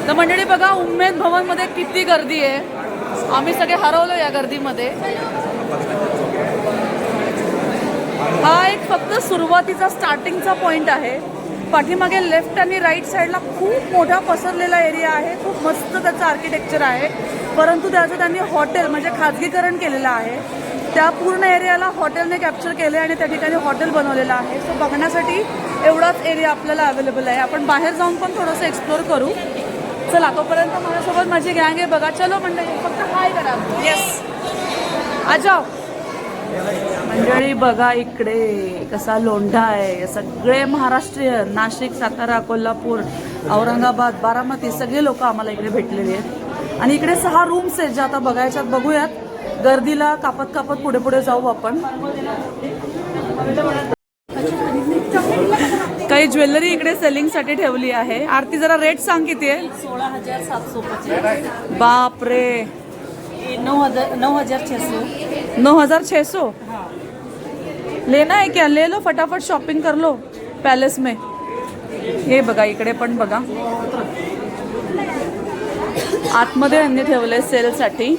तर मंडळी बघा, उम्मेद भवनमध्ये किती गर्दी आहे. आम्ही सगळे हरवलो या गर्दीमध्ये. हा एक फक्त सुरुवातीचा स्टार्टिंगचा पॉइंट आहे. पाठीमागे लेफ्ट आणि राईट साईडला खूप मोठा पसरलेला एरिया आहे. खूप मस्त त्याचं आर्किटेक्चर आहे. परंतु त्याचं त्यांनी हॉटेल म्हणजे खाजगीकरण केलेलं आहे. त्या पूर्ण एरियाला हॉटेलने कॅप्चर केले आणि त्या ठिकाणी हॉटेल बनवलेलं आहे. सो बघण्यासाठी एवढाच एरिया आपल्याला अवेलेबल आहे. आपण बाहेर जाऊन पण थोडंसं एक्सप्लोर करू. चला, तोपर्यंत माझ्यासोबत माझी गँग आहे बघा. चलो मंडळी, फक्त हाय करा. येस, आ जाओ. मंडळी बघा इकडे कसा लोंढा आहे. सगळे महाराष्ट्रीयन, नाशिक, सातारा, कोल्हापूर, औरंगाबाद, बारामती सगळे लोक आम्हाला इकडे भेटलेले आहेत. आणि इकडे 6 रूम्स आहेत ज्या आता बघायच्यात. बघूयात, गर्दीला कापत कापत पुढे पुढे जाऊ आपण. काही ज्वेलरी इकडे सेलिंगसाठी ठेवली आहे. आरती जरा रेट सांग किती आहे? 16,750. बाप रे, 9,600. 9,600 लेना है क्या? ले लो, फटाफट शॉपिंग कर लो पॅलेस में. हे बघा, इकडे पण बघा, आतमध्ये यांनी ठेवले सेलसाठी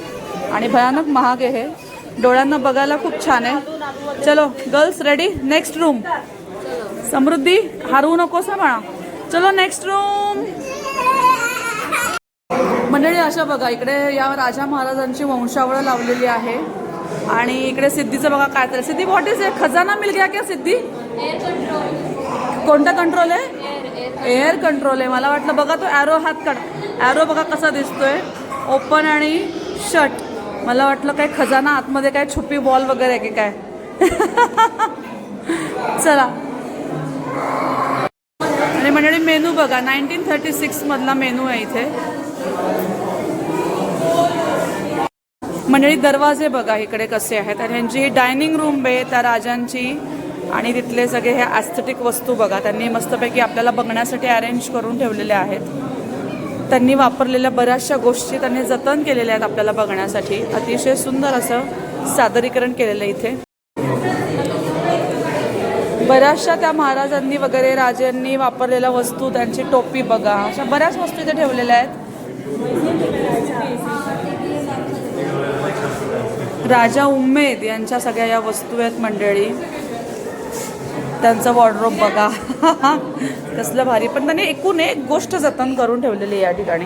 आणि भयानक महाग आहे हे. डोळ्यांना बघायला खूप छान आहे. चलो girls, ready? Next room. Samruddhi, हरवू नकोस ना बाळा. चलो नेक्स्ट रूम. मंडळी अशा बघा, इकडे या राजा महाराजांची वंशावळ लावलेली आहे. आणि इकडे सिद्धीचं बघा काय तर. सिद्धी, व्हॉट इज खजाना मिल गया क्या सिद्धी? कोणता कंट्रोल आहे? एअर कंट्रोल आहे. मला वाटलं बघा तो ॲरो हात काढ. ॲरो बघा कसा दिसतोय, ओपन आणि शट. मला वाटलं काय खजाना आतमध्ये काय छुपी बॉल वगैरे आहे की काय. चला. आणि मंडळी मेनू बघा, 1936 मधला मेनू आहे इथे. मंडळी दरवाजे बघा इकडे कसे आहेत. आणि ह्यांची ही डायनिंग रूम आहे त्या राजांची. आणि तिथले सगळे हे ॲस्थेटिक वस्तू बघा, त्यांनी मस्तपैकी आपल्याला बघण्यासाठी अरेंज करून ठेवलेल्या आहेत. त्यांनी वापरलेल्या बऱ्याचशा गोष्टी त्यांनी जतन केलेल्या आहेत आपल्याला बघण्यासाठी. अतिशय सुंदर असं सादरीकरण केलेलं आहे इथे. बऱ्याचशा त्या महाराजांनी वगैरे राजांनी वापरलेल्या वस्तू, त्यांची टोपी बघा, अशा बऱ्याच वस्तू इथे ठेवलेल्या आहेत. राजा उम्मेद यांच्या सगळ्या या वस्तू आहेत मंडळी. त्यांचं वॉर्डरोब बघा. कसलं भारी. पण त्यांनी एकूण एक गोष्ट जतन करून ठेवलेली आहे या ठिकाणी.